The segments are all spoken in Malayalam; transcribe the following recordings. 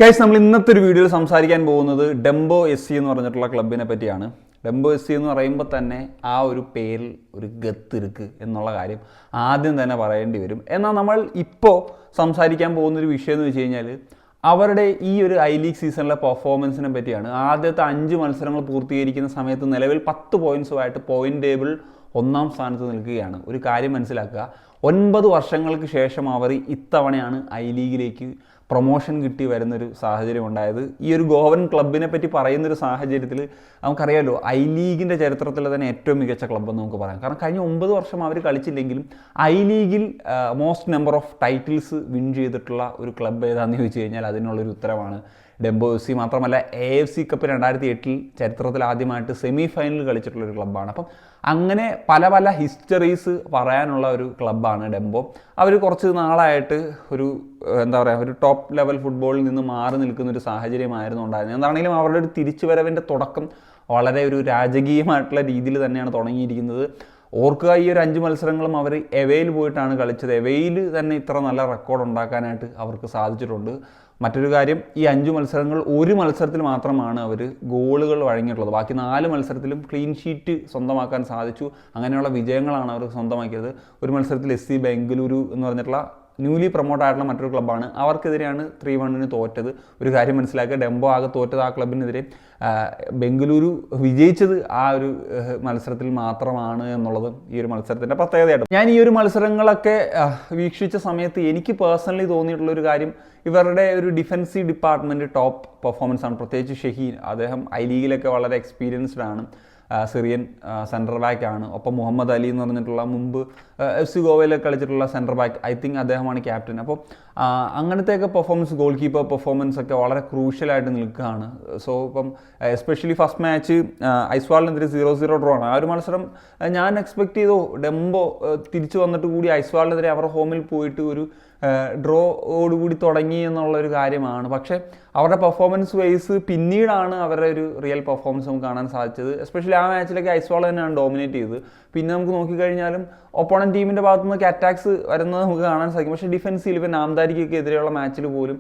ഗൈസ്, നമ്മൾ ഇന്നത്തെ ഒരു വീഡിയോയിൽ സംസാരിക്കാൻ പോകുന്നത് ഡെംബോ SC എന്ന് പറഞ്ഞിട്ടുള്ള ക്ലബിനെ പറ്റിയാണ്. ഡെംബോ SC എന്ന് പറയുമ്പോൾ തന്നെ ആ ഒരു പേരിൽ ഒരു ഗത്തിருக்கு എന്നുള്ള കാര്യം ആദ്യം തന്നെ പറയേണ്ടി വരും. എന്നാൽ നമ്മൾ ഇപ്പോൾ സംസാരിക്കാൻ പോകുന്നൊരു വിഷയം എന്ന് വെച്ച് കഴിഞ്ഞാൽ അവരുടെ ഈ ഒരു ഐ ലീഗ് സീസണിലെ പെർഫോമൻസിനെ പറ്റിയാണ്. ആദ്യത്തെ 5 മത്സരങ്ങൾ പൂർത്തീകരിക്കുന്ന സമയത്ത് നിലവിൽ 10 പോയിൻറ്റ്സുമായിട്ട് പോയിന്റ് ടേബിൾ 1-ാം സ്ഥാനത്ത് നിൽക്കുകയാണ്. ഒരു കാര്യം മനസ്സിലാക്കുക, 9 വർഷങ്ങൾക്ക് ശേഷം അവർ ഇത്തവണയാണ് ഐ ലീഗിലേക്ക് പ്രൊമോഷൻ കിട്ടി വരുന്നൊരു സാഹചര്യം ഉണ്ടായത്. ഈ ഒരു ഗോവൻ ക്ലബിനെ പറ്റി പറയുന്നൊരു സാഹചര്യത്തിൽ നമുക്കറിയാമല്ലോ, ഐ ലീഗിൻ്റെ ചരിത്രത്തിൽ തന്നെ ഏറ്റവും മികച്ച ക്ലബ്ബെന്ന് നമുക്ക് പറയാം. കാരണം കഴിഞ്ഞ 9 വർഷം അവർ കളിച്ചില്ലെങ്കിലും ഐ ലീഗിൽ most number of titles win ചെയ്തിട്ടുള്ള ഒരു ക്ലബ്ബ് ഏതാണെന്ന് ചോദിച്ചു കഴിഞ്ഞാൽ അതിനുള്ളൊരു ഉത്തരമാണ് ഡെംബോ SC. മാത്രമല്ല AFC കപ്പ് 2008 ചരിത്രത്തിൽ ആദ്യമായിട്ട് സെമി ഫൈനൽ കളിച്ചിട്ടുള്ളൊരു ക്ലബ്ബാണ്. അപ്പം അങ്ങനെ പല പല ഹിസ്റ്ററീസ് പറയാനുള്ള ഒരു ക്ലബ്ബാണ് ഡെംബോ. അവർ കുറച്ച് നാളായിട്ട് ഒരു ഒരു ടോപ്പ് ലെവൽ ഫുട്ബോളിൽ നിന്ന് മാറി നിൽക്കുന്ന ഒരു സാഹചര്യമായിരുന്നു ഉണ്ടായിരുന്നത്. എന്താണെങ്കിലും അവരുടെ ഒരു തിരിച്ചുവരവിൻ്റെ തുടക്കം വളരെ ഒരു രാജകീയമായിട്ടുള്ള രീതിയിൽ തന്നെയാണ് തുടങ്ങിയിരിക്കുന്നത്. ഓർക്കുക, ഈ ഒരു 5 മത്സരങ്ങളും അവർ എവേയിൽ പോയിട്ടാണ് കളിച്ചത്. എവേയിൽ തന്നെ ഇത്ര നല്ല റെക്കോർഡ് ഉണ്ടാക്കാനായിട്ട് അവർക്ക് സാധിച്ചിട്ടുണ്ട്. മറ്റൊരു കാര്യം, ഈ 5 മത്സരങ്ങൾ ഒരു മത്സരത്തിൽ മാത്രമാണ് അവർ ഗോളുകൾ വഴങ്ങിയിട്ടുള്ളത്. ബാക്കി 4 മത്സരത്തിലും ക്ലീൻ ഷീറ്റ് സ്വന്തമാക്കാൻ സാധിച്ചു. അങ്ങനെയുള്ള വിജയങ്ങളാണ് അവർ സ്വന്തമാക്കിയത്. ഒരു മത്സരത്തിൽ SC ബംഗളൂരു എന്ന് പറഞ്ഞിട്ടുള്ള ന്യൂലി പ്രൊമോട്ട് ആയിട്ടുള്ള മറ്റൊരു ക്ലബ്ബാണ്. അവർക്കെതിരെയാണ് 3-1 തോറ്റത്. ഒരു കാര്യം മനസ്സിലാക്കുക, ഡെംബോ ആകെ തോറ്റത് ആ ക്ലബിനെതിരെ, ബംഗളൂരു വിജയിച്ചത് ആ ഒരു മത്സരത്തിൽ മാത്രമാണ് എന്നുള്ളത് ഈ ഒരു മത്സരത്തിൻ്റെ പ്രത്യേകതയായിട്ട്. ഞാൻ ഈ ഒരു മത്സരങ്ങളൊക്കെ വീക്ഷിച്ച സമയത്ത് എനിക്ക് പേഴ്സണലി തോന്നിയിട്ടുള്ളൊരു കാര്യം, ഇവരുടെ ഒരു ഡിഫൻസീവ് ഡിപ്പാർട്ട്മെൻറ്റ് ടോപ്പ് പെർഫോമൻസ് ആണ്. പ്രത്യേകിച്ച് ഷഹീൻ, അദ്ദേഹം ഐ ലീഗിലൊക്കെ വളരെ എക്സ്പീരിയൻസ്ഡ് ആണ്. സിറിയൻ സെൻറ്റർ ബാക്ക് ആണ്. ഒപ്പം മുഹമ്മദ് അലി എന്ന് പറഞ്ഞിട്ടുള്ള മുമ്പ് FC ഗോവയിലൊക്കെ കളിച്ചിട്ടുള്ള സെൻറ്റർ ബാക്ക്, ഐ തിങ്ക് അദ്ദേഹമാണ് ക്യാപ്റ്റൻ. അപ്പോൾ അങ്ങനത്തെയൊക്കെ പെർഫോമൻസ്, ഗോൾ കീപ്പർ പെർഫോമൻസ് ഒക്കെ വളരെ ക്രൂഷ്യലായിട്ട് നിൽക്കുകയാണ്. സോ ഇപ്പം എസ്പെഷ്യലി ഫസ്റ്റ് മാച്ച് ഐസ്വാളിനെതിരെ 0-0 ഡ്രോ ആണ്. ആ ഒരു മത്സരം ഞാൻ എക്സ്പെക്ട് ചെയ്തു ഡെംബോ തിരിച്ചു വന്നിട്ട് കൂടി ഐസ്വാളിനെതിരെ അവരുടെ ഹോമിൽ പോയിട്ട് ഒരു ഡ്രോയോടുകൂടി തുടങ്ങി എന്നുള്ളൊരു കാര്യമാണ്. പക്ഷേ അവരുടെ പെർഫോമൻസ് വൈസ് പിന്നീടാണ് അവരുടെ ഒരു റിയൽ പെർഫോമൻസ് നമുക്ക് കാണാൻ സാധിച്ചത്. എസ്പെഷ്യലി ആ മാച്ചിലൊക്കെ ഐസ്വാൾ തന്നെയാണ് ഡോമിനേറ്റ് ചെയ്തത്. പിന്നെ നമുക്ക് നോക്കിക്കഴിഞ്ഞാലും ഒപ്പോണൻറ്റ് ടീമിൻ്റെ ഭാഗത്തു നിന്നൊക്കെ അറ്റാക്സ് വരുന്നത് നമുക്ക് കാണാൻ സാധിക്കും. പക്ഷേ ഡിഫൻസീവിൽ ഇപ്പം നാംദാരിക്കൊക്കെ എതിരെയുള്ള മാച്ചിൽ പോലും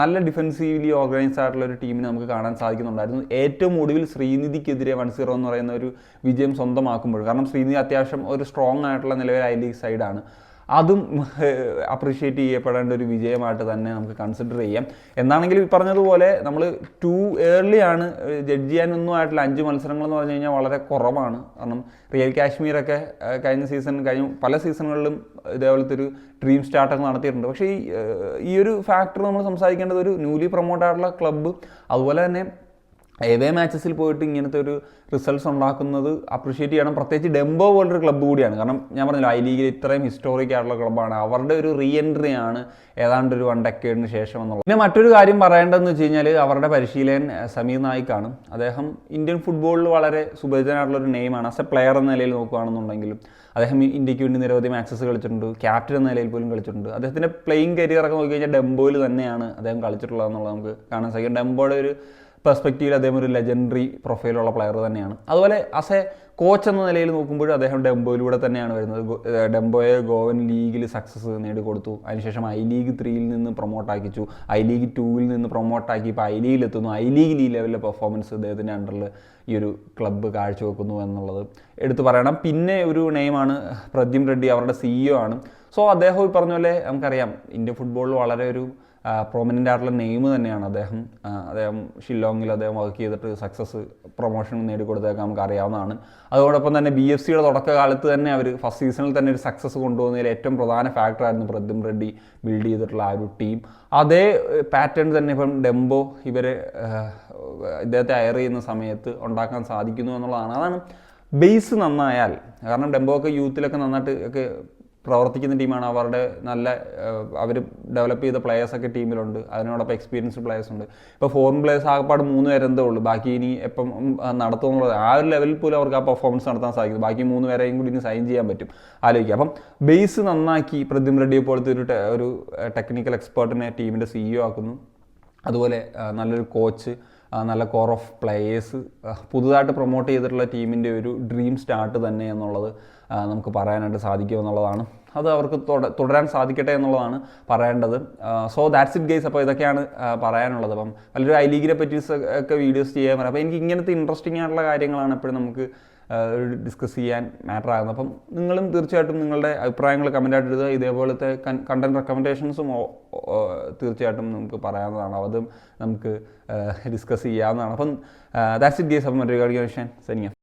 നല്ല ഡിഫൻസീവ്ലി ഓർഗനൈസ്ഡ് ആയിട്ടുള്ള ഒരു ടീമിനെ നമുക്ക് കാണാൻ സാധിക്കുന്നുണ്ടായിരുന്നു. ഏറ്റവും ഒടുവിൽ ശ്രീനിധിക്കെതിരെ 1-0 എന്ന് പറയുന്ന ഒരു വിജയം സ്വന്തമാക്കുമ്പോൾ, കാരണം ശ്രീനിധി അത്യാവശ്യം ഒരു സ്ട്രോങ് ആയിട്ടുള്ള നിലവിൽ ഐ ലീഗ് സൈഡാണ്, അതും അപ്രീഷിയേറ്റ് ചെയ്യപ്പെടേണ്ട ഒരു വിജയമായിട്ട് തന്നെ നമുക്ക് കൺസിഡർ ചെയ്യാം. എന്താണെങ്കിലും ഈ പറഞ്ഞതുപോലെ നമ്മൾ ടു ഏർലി ആണ് ജഡ്ജ് ചെയ്യാനൊന്നും ആയിട്ടുള്ള 5 മത്സരങ്ങൾ എന്ന് പറഞ്ഞു കഴിഞ്ഞാൽ വളരെ കുറവാണ്. കാരണം റിയൽ കാശ്മീരൊക്കെ കഴിഞ്ഞ പല സീസണുകളിലും ഇതേപോലത്തെ ഒരു ഡ്രീം സ്റ്റാർട്ടൊക്കെ നടത്തിയിട്ടുണ്ട്. പക്ഷേ ഈ ഒരു ഫാക്ടർ നമ്മൾ സംസാരിക്കേണ്ടത്, ഒരു ന്യൂലി പ്രൊമോട്ടായിട്ടുള്ള ക്ലബ്ബ് അതുപോലെ തന്നെ ഏവേ മാച്ചസിൽ പോയിട്ട് ഇങ്ങനത്തെ ഒരു റിസൾട്ട്സ് ഉണ്ടാക്കുന്നത് അപ്രിഷ്യേറ്റ് ചെയ്യണം. പ്രത്യേകിച്ച് ഡെംബോ പോലൊരു ക്ലബ്ബ് കൂടിയാണ്. കാരണം ഞാൻ പറഞ്ഞല്ലോ, ഐ ലീഗിൽ ഇത്രയും ഹിസ്റ്റോറിക് ആയിട്ടുള്ള ക്ലബ്ബാണ്. അവരുടെ ഒരു റീ എൻട്രി ആണ് ഏതാണ്ട് ഒരു 1 ഡെക്കേഡിന് ശേഷം എന്നുള്ളത്. പിന്നെ മറ്റൊരു കാര്യം പറയേണ്ടതെന്ന് വെച്ച് കഴിഞ്ഞാൽ അവരുടെ പരിശീലകൻ സമീർ നായിക്കാണ്. അദ്ദേഹം ഇന്ത്യൻ ഫുട്ബോളിൽ വളരെ സുപരിചിതനായിട്ടുള്ളൊരു നെയിമാണ്. ആസ് എ പ്ലെയർ എന്ന നിലയിൽ നോക്കുകയാണെന്നുണ്ടെങ്കിലും അദ്ദേഹം ഇന്ത്യക്ക് വേണ്ടി നിരവധി മാച്ചസ് കളിച്ചിട്ടുണ്ട്. ക്യാപ്റ്റൻ എന്ന നിലയിൽ പോലും കളിച്ചിട്ടുണ്ട്. അദ്ദേഹത്തിൻ്റെ പ്ലേയിങ് കരിയറൊക്കെ നോക്കി കഴിഞ്ഞാൽ ഡെംബോയിൽ തന്നെയാണ് അദ്ദേഹം കളിച്ചിട്ടുള്ളതെന്നുള്ളത് നമുക്ക് കാണാൻ സാധിക്കും. ഡെംബോയുടെ ഒരു പെർസ്പെക്റ്റീവിൽ അദ്ദേഹം ഒരു ലെജൻഡറി പ്രൊഫൈലുള്ള പ്ലെയർ തന്നെയാണ്. അതുപോലെ ആസ് എ കോച്ച് എന്ന നിലയിൽ നോക്കുമ്പോഴും അദ്ദേഹം ഡെംബോയിലൂടെ തന്നെയാണ് വരുന്നത്. ഡെംബോയെ ഗോവൻ ലീഗിൽ സക്സസ് നേടിക്കൊടുത്തു. അതിനുശേഷം ഐ ലീഗ് 3-ൽ നിന്ന് പ്രൊമോട്ടാക്കിച്ചു, ഐ ലീഗ് 2-ൽ നിന്ന് പ്രൊമോട്ടാക്കി ഇപ്പോൾ ഐ ലീഗിലെത്തുന്നു. ഐ ലീഗിൽ ഈ ലെവലിലെ പെർഫോമൻസ് അദ്ദേഹത്തിൻ്റെ അണ്ടറിൽ ഈ ഒരു ക്ലബ്ബ് കാഴ്ചവെക്കുന്നു എന്നുള്ളത് എടുത്തു പറയണം. പിന്നെ ഒരു നെയിമാണ് പ്രദ്യും റെഡ്ഡി, അവരുടെ CEO ആണ്. സോ അദ്ദേഹം ഈ പറഞ്ഞ പോലെ നമുക്കറിയാം, ഇന്ത്യൻ ഫുട്ബോളിൽ വളരെ ഒരു പ്രോമിനൻ്റ് ആയിട്ടുള്ള നെയിം തന്നെയാണ് അദ്ദേഹം. ഷില്ലോങ്ങിൽ അദ്ദേഹം വർക്ക് ചെയ്തിട്ട് സക്സസ് പ്രൊമോഷൻ നേടിക്കൊടുത്തൊക്കെ നമുക്ക് അറിയാവുന്നതാണ്. അതോടൊപ്പം തന്നെ BFCയുടെ തുടക്കകാലത്ത് തന്നെ അവർ ഫസ്റ്റ് സീസണിൽ തന്നെ ഒരു സക്സസ് കൊണ്ടുവന്നതിൽ ഏറ്റവും പ്രധാന ഫാക്ടറായിരുന്നു പ്രദ്യും റെഡ്ഡി ബിൽഡ് ചെയ്തിട്ടുള്ള ആ ഒരു ടീം. അതേ പാറ്റേൺ തന്നെ ഇപ്പം ഡെംബോ ഇദ്ദേഹത്തെ ഹയർ ചെയ്യുന്ന സമയത്ത് ഉണ്ടാക്കാൻ സാധിക്കുന്നു എന്നുള്ളതാണ്. അതാണ് ബേസ് നന്നായാൽ. കാരണം ഡെംബോ ഒക്കെ യൂത്തിലൊക്കെ നന്നായിട്ട് ഒക്കെ പ്രവർത്തിക്കുന്ന ടീമാണ്. അവരുടെ അവർ ഡെവലപ്പ് ചെയ്ത പ്ലെയേഴ്സൊക്കെ ടീമിലുണ്ട്. അതിനോടൊപ്പം എക്സ്പീരിയൻസ്ഡ് പ്ലെയേഴ്സ് ഉണ്ട്. ഇപ്പോൾ ഫോറിൻ പ്ലെയേഴ്സ് ആകപ്പാട് 3 പേരെ എന്തേ ഉള്ളൂ. ബാക്കി ഇനി എപ്പം നടത്തുമെന്നുള്ളത് ആ ഒരു ലെവലിൽ പോലും അവർക്ക് ആ പെർഫോമൻസ് നടത്താൻ സാധിക്കും. ബാക്കി 3 പേരെയും കൂടി ഇനി സൈൻ ചെയ്യാൻ പറ്റും. ആലോചിക്കുക. അപ്പം ബേസ് നന്നാക്കി പ്രദ്യും റെഡ്ഡിയെ പോലത്തെ ഒരു ടെക്നിക്കൽ എക്സ്പേർട്ടിനെ ടീമിൻ്റെ CEO ആക്കുന്നു. അതുപോലെ നല്ലൊരു കോച്ച്, നല്ല കോർ ഓഫ് പ്ലേയേഴ്സ്, പുതുതായിട്ട് പ്രൊമോട്ട് ചെയ്തിട്ടുള്ള ടീമിൻ്റെ ഒരു ഡ്രീം സ്റ്റാർട്ട് തന്നെ എന്നുള്ളത് നമുക്ക് പറയാനായിട്ട് സാധിക്കുമെന്നുള്ളതാണ്. അത് അവർക്ക് തുടരാൻ സാധിക്കട്ടെ എന്നുള്ളതാണ് പറയേണ്ടത്. So that's it guys. അപ്പോൾ ഇതൊക്കെയാണ് പറയാനുള്ളത്. അപ്പം വലിയൊരു ഐ ലീഗിനെ പറ്റി ഒക്കെ വീഡിയോസ് ചെയ്യാൻ പറയാം. അപ്പോൾ എനിക്ക് ഇങ്ങനത്തെ ഇൻട്രസ്റ്റിംഗ് ആയിട്ടുള്ള കാര്യങ്ങളാണ് എപ്പോഴും നമുക്ക് ഡിസ്കസ് ചെയ്യാൻ മാറ്റർ ആകുന്നത്. അപ്പം നിങ്ങളും തീർച്ചയായിട്ടും നിങ്ങളുടെ അഭിപ്രായങ്ങൾ കമൻ്റായിട്ട് ഇടുക. ഇതേപോലത്തെ കണ്ടൻറ് റെക്കമെൻഡേഷൻസും തീർച്ചയായിട്ടും നമുക്ക് പറയാവുന്നതാണ്. അതും നമുക്ക് ഡിസ്കസ് ചെയ്യാവുന്നതാണ്. അപ്പം ദാറ്റ്സ് ഇറ്റ് ഗൈസ്. അപ്പം മറ്റൊരു കാര്യം സൈനിങ് ഓഫ്.